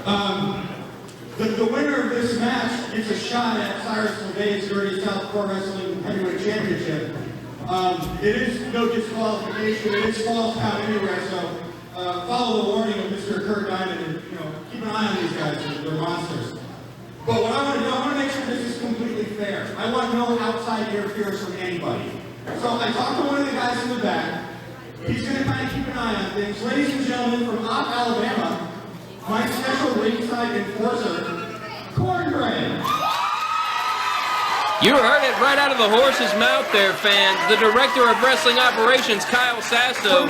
The winner of this match gets a shot at Cyrus LeVay's Dirty South Pro Wrestling Heavyweight Championship. It is no disqualification. It is false count anywhere, so follow the warning of Mr. Kurt Diamond and keep an eye on these guys. They're monsters. But what I want to do, I want to make sure this is completely fair. I want no outside interference from anybody. So I talked to one of the guys in the back. He's going to kind of keep an eye on things. Ladies and gentlemen, from Alabama, my special ringside enforcer, Cornbread. You heard it right out of the horse's mouth there, fans. The Director of Wrestling Operations, Kyle Sasso,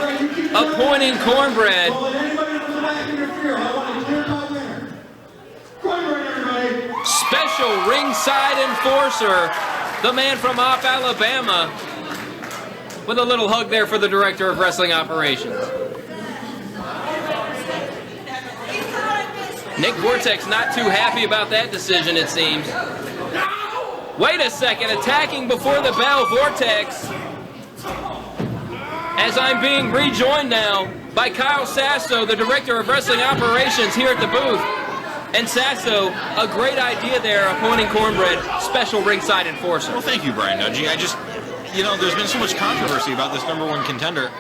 appointing Cornbread. Don't let anybody from the back interfere. I want a clear-cut winner. Cornbread, everybody. Special ringside enforcer, the man from Alabama, with a little hug there for the Director of Wrestling Operations. Nick Vortex not too happy about that decision, it seems. Wait a second, attacking before the bell, Vortex. As I'm being rejoined now by Kyle Sasso, the Director of Wrestling Operations here at the booth. And Sasso, a great idea there, appointing Cornbread special ringside enforcer. Well, thank you, Brian Nudgy. I just, there's been so much controversy about this #1 contender.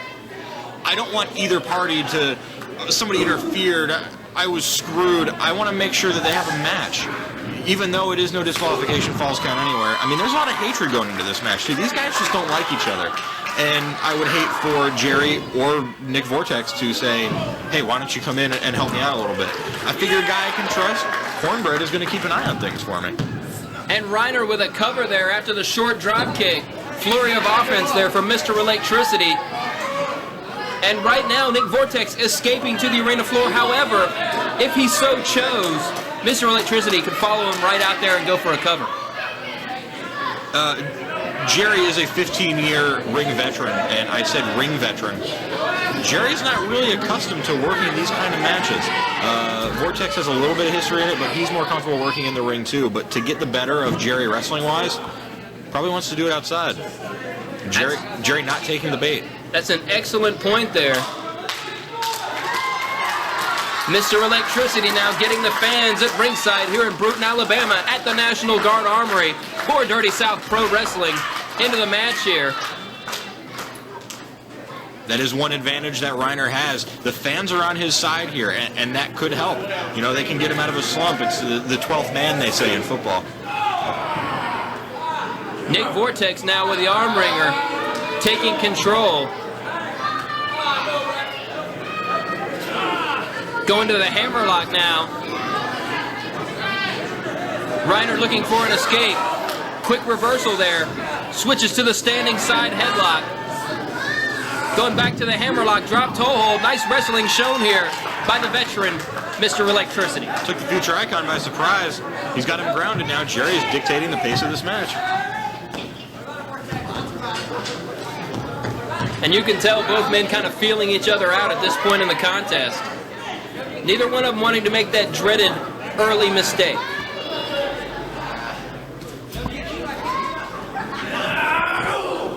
I don't want either party to, somebody interfered, I was screwed. I want to make sure that they have a match. Even though it is no disqualification, falls count anywhere. I mean, there's a lot of hatred going into this match, too. These guys just don't like each other. And I would hate for Jerry or Nick Vortex to say, hey, why don't you come in and help me out a little bit? I figure a guy I can trust, Cornbread, is going to keep an eye on things for me. And Reiner with a cover there after the short drop kick. Flurry of offense there from Mr. Electricity. And right now, Nick Vortex escaping to the arena floor. However, if he so chose, Mr. Electricity could follow him right out there and go for a cover. Jerry is a 15-year ring veteran, and I said ring veteran. Jerry's not really accustomed to working these kind of matches. Vortex has a little bit of history in it, but he's more comfortable working in the ring too. But to get the better of Jerry wrestling-wise, probably wants to do it outside. Jerry not taking the bait. That's an excellent point there. Mr. Electricity now getting the fans at ringside here in Bruton, Alabama at the National Guard Armory for Dirty South Pro Wrestling into the match here. That is one advantage that Reiner has. The fans are on his side here, and that could help. They can get him out of a slump. It's the 12th man, they say in football. Nick Vortex now with the arm wringer, taking control. Going to the hammerlock now. Reiner looking for an escape. Quick reversal there. Switches to the standing side headlock. Going back to the hammerlock, drop toe hold. Nice wrestling shown here by the veteran, Mr. Electricity. Took the future icon by surprise. He's got him grounded now. Jerry is dictating the pace of this match. And you can tell both men kind of feeling each other out at this point in the contest. Neither one of them wanting to make that dreaded early mistake.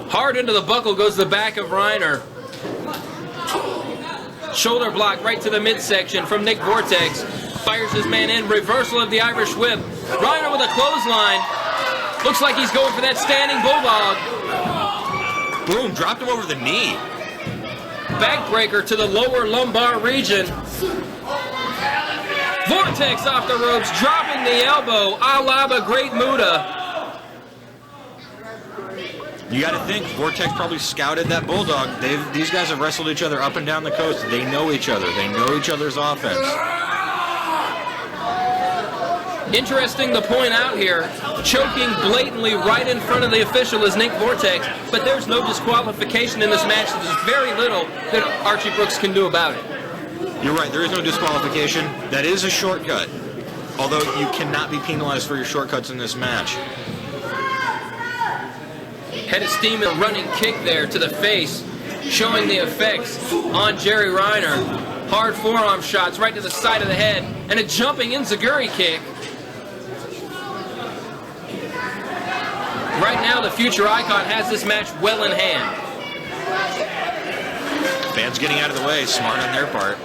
Hard into the buckle goes the back of Reiner. Shoulder block right to the midsection from Nick Vortex. Fires his man in. Reversal of the Irish whip. Reiner with a clothesline. Looks like he's going for that standing bulldog. Boom, dropped him over the knee. Backbreaker to the lower lumbar region. Vortex off the ropes, dropping the elbow, a la the Great Muta. You got to think, Vortex probably scouted that bulldog. These guys have wrestled each other up and down the coast. They know each other. They know each other's offense. Interesting to point out here, choking blatantly right in front of the official is Nick Vortex, but there's no disqualification in this match. There's very little that Archie Brooks can do about it. You're right, there is no disqualification. That is a shortcut, although you cannot be penalized for your shortcuts in this match. Head of steam and running kick there to the face, showing the effects on Jerry Reiner. Hard forearm shots right to the side of the head, and a jumping enziguri kick. Right now, the future icon has this match well in hand. Fans getting out of the way, smart on their part.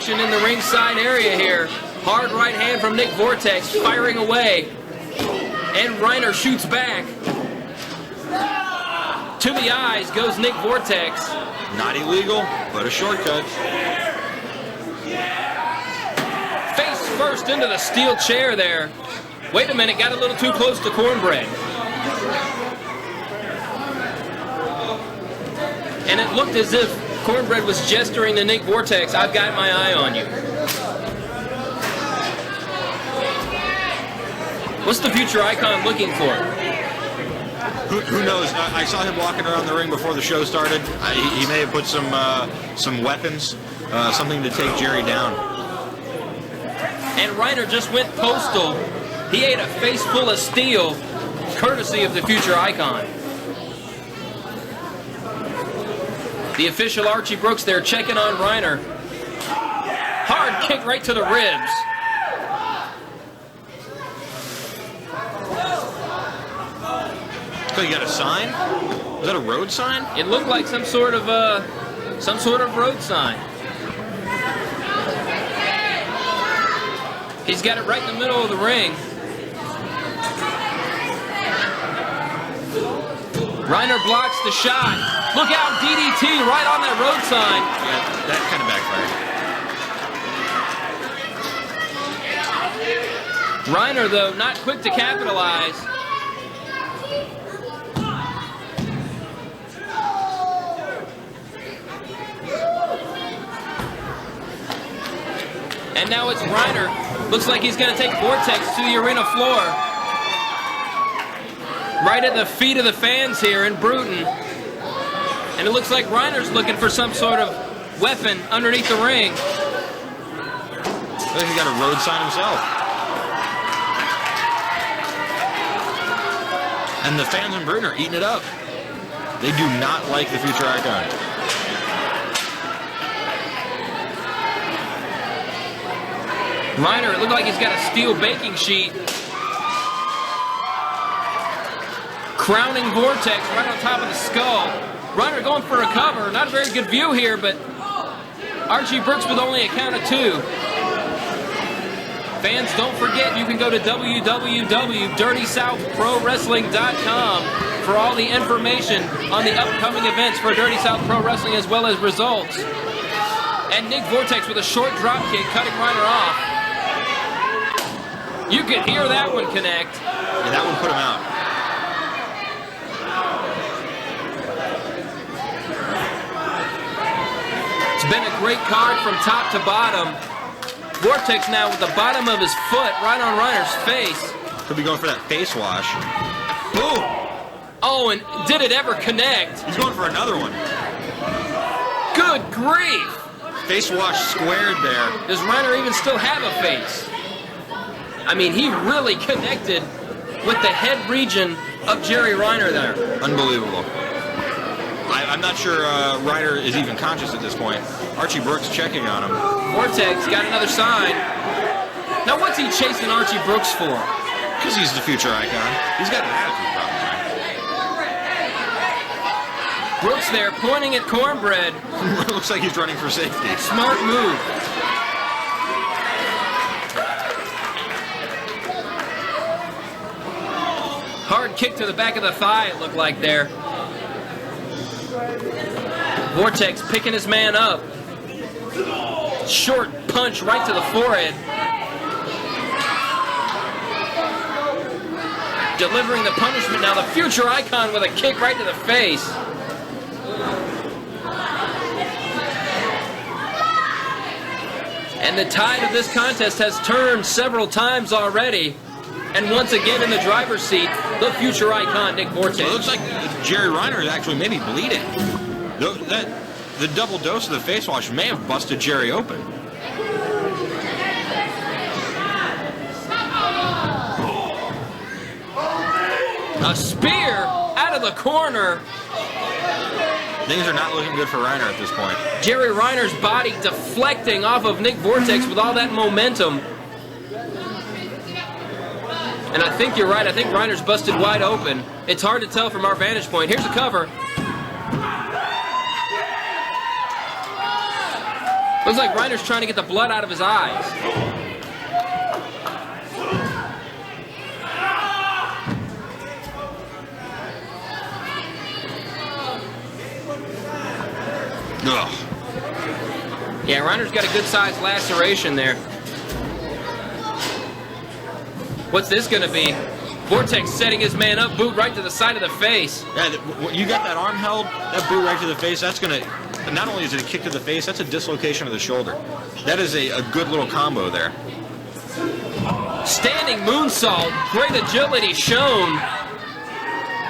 action in the ringside area here. Hard right hand from Nick Vortex, firing away. And Reiner shoots back. To the eyes goes Nick Vortex. Not illegal, but a shortcut. Face first into the steel chair there. Wait a minute, got a little too close to Cornbread. And it looked as if Cornbread was gesturing to Nick Vortex, I've got my eye on you. What's the future icon looking for? Who knows? I saw him walking around the ring before the show started. He may have put some weapons, something to take Jerry down. And Reiner just went postal. He ate a face full of steel, courtesy of the future icon. The official Archie Brooks there checking on Reiner. Hard kick right to the ribs. So you got a sign? Was that a road sign? It looked like some sort of road sign. He's got it right in the middle of the ring. Reiner blocks the shot. Look out, DDT right on that road sign. Yeah, that kind of backfired. Reiner, though, not quick to capitalize. And now it's Reiner. Looks like he's going to take Vortex to the arena floor. Right at the feet of the fans here in Bruton. And it looks like Reiner's looking for some sort of weapon underneath the ring. Looks like he got a road sign himself. And the fans in Bruton are eating it up. They do not like the future icon. Reiner, it looked like he's got a steel baking sheet. Crowning Vortex right on top of the skull. Reiner going for a cover. Not a very good view here, but Archie Brooks with only a count of 2. Fans, don't forget you can go to www.DirtySouthProWrestling.com for all the information on the upcoming events for Dirty South Pro Wrestling as well as results. And Nick Vortex with a short drop kick cutting Reiner off. You could hear that one connect. Yeah, that one put him out. It's been a great card from top to bottom. Vortex now with the bottom of his foot right on Reiner's face. Could be going for that face wash. Boom! Oh, and did it ever connect? He's going for another one. Good grief! Face wash squared there. Does Reiner even still have a face? I mean, he really connected with the head region of Jerry Reiner there. Unbelievable. I'm not sure Reiner is even conscious at this point. Archie Brooks checking on him. Vortex got another sign. Now what's he chasing Archie Brooks for? Because he's the future icon. He's got an attitude problem, Brooks there pointing at Cornbread. right? Looks like he's running for safety. Smart move. Hard kick to the back of the thigh, it looked like there. Vortex picking his man up. Short punch right to the forehead. Delivering the punishment now. The future icon with a kick right to the face. And the tide of this contest has turned several times already. And once again in the driver's seat, the future icon, Nick Vortex. So it looks like Jerry Reiner is actually maybe bleeding. The double dose of the face wash may have busted Jerry open. A spear out of the corner. Things are not looking good for Reiner at this point. Jerry Reiner's body deflecting off of Nick Vortex with all that momentum. And I think you're right. I think Reiner's busted wide open. It's hard to tell from our vantage point. Here's a cover. Looks like Reiner's trying to get the blood out of his eyes. Ugh. Yeah, Reiner's got a good-sized laceration there. What's this going to be? Vortex setting his man up, boot right to the side of the face. Yeah, you got that arm held, that boot right to the face. That's going to, not only is it a kick to the face, that's a dislocation of the shoulder. That is a good little combo there. Standing moonsault, great agility shown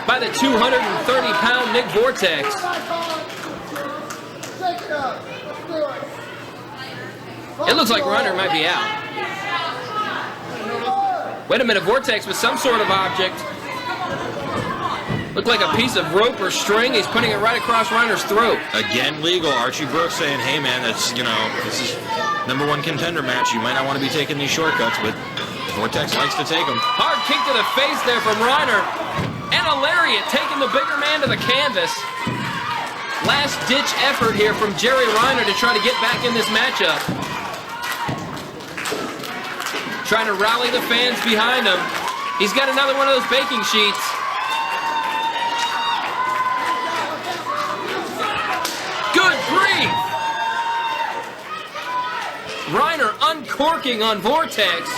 by the 230-pound Nick Vortex. It looks like Reiner might be out. Wait a minute, Vortex with some sort of object. Looked like a piece of rope or string. He's putting it right across Reiner's throat. Again, legal. Archie Brooks saying, hey man, that's, you know, this is #1 contender match. You might not want to be taking these shortcuts, but Vortex likes to take them. Hard kick to the face there from Reiner. And a lariat taking the bigger man to the canvas. Last-ditch effort here from Jerry Reiner to try to get back in this matchup. Trying to rally the fans behind him. He's got another one of those baking sheets. Good grief! Reiner uncorking on Vortex.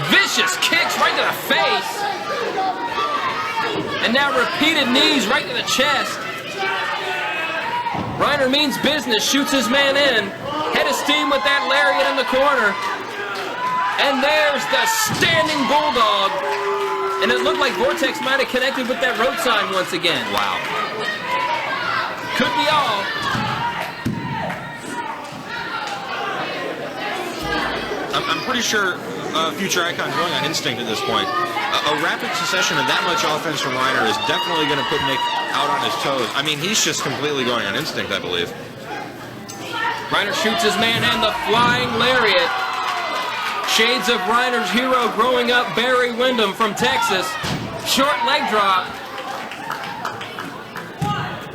Vicious kicks right to the face. And now repeated knees right to the chest. Reiner means business, shoots his man in. Head of steam with that lariat in the corner. And there's the standing bulldog. And it looked like Vortex might have connected with that road sign once again. Wow. Could be all. I'm pretty sure Future Icon's going on instinct at this point. A rapid succession of that much offense from Reiner is definitely going to put Nick out on his toes. I mean, he's just completely going on instinct, I believe. Reiner shoots his man and the flying lariat. Shades of Reiner's hero growing up, Barry Windham from Texas. Short leg drop.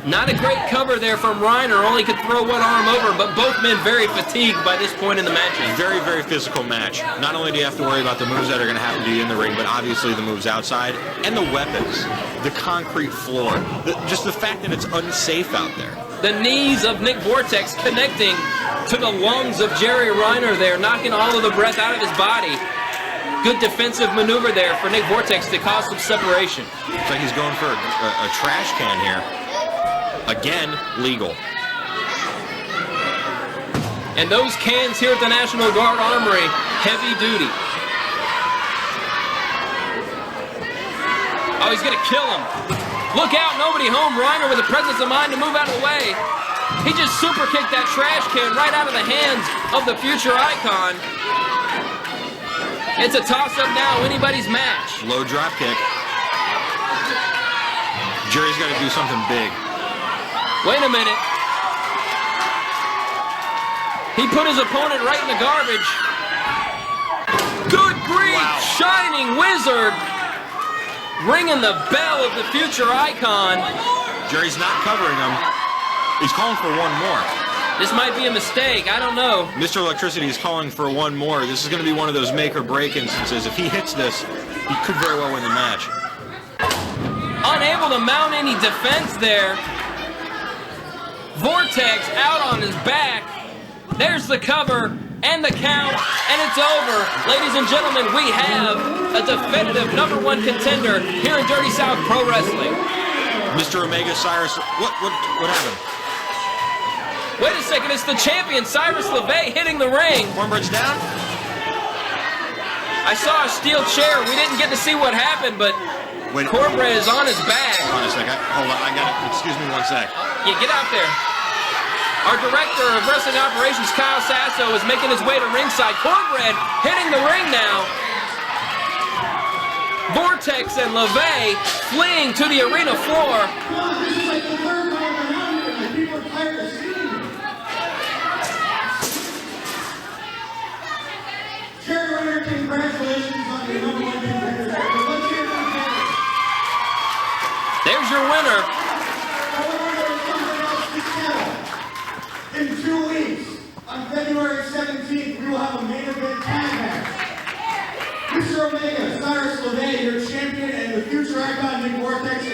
Not a great cover there from Reiner. Only could throw one arm over, but both men very fatigued by this point in the match. Very, very physical match. Not only do you have to worry about the moves that are going to happen to you in the ring, but obviously the moves outside and the weapons, the concrete floor, just the fact that it's unsafe out there. The knees of Nick Vortex connecting to the lungs of Jerry Reiner there, knocking all of the breath out of his body. Good defensive maneuver there for Nick Vortex to cause some separation. Looks like he's going for a trash can here. Again, legal. And those cans here at the National Guard Armory, heavy duty. Oh, he's gonna kill him. Look out, nobody home. Reiner with the presence of mind to move out of the way. He just super kicked that trash can right out of the hands of the Future Icon. It's a toss-up now, anybody's match. Low drop kick. Jerry's got to do something big. Wait a minute. He put his opponent right in the garbage. Good grief! Wow. Shining Wizard. Ringing the bell of the Future Icon. Jerry's not covering him. He's calling for one more. This might be a mistake. I don't know. Mr. Electricity is calling for one more. This is going to be one of those make or break instances. If he hits this, he could very well win the match. Unable to mount any defense there. Vortex out on his back. There's the cover and the count, and it's over. Ladies and gentlemen, we have a definitive #1 contender here in Dirty South Pro Wrestling. Mr. Omega Cyrus, what happened? Wait a second, it's the champion, Cyrus LeVay, hitting the ring. Cornbread's down? I saw a steel chair. We didn't get to see what happened, but Wait. Cornbread is on his back. Hold on a second. Hold on, I got it. Excuse me one sec. Yeah, get out there. Our director of wrestling operations, Kyle Sasso, is making his way to ringside. Cornbread hitting the ring now. Vortex and LeVay fleeing to the arena floor. This is like the third time around here, and people are tired of seeing it. Jerry Reiner, congratulations on your #1 contender. Let's hear it from Jerry. There's your winner. However, there's some Mr. Omega, Cyrus LeVay, your champion, and the future icon Nick Vortex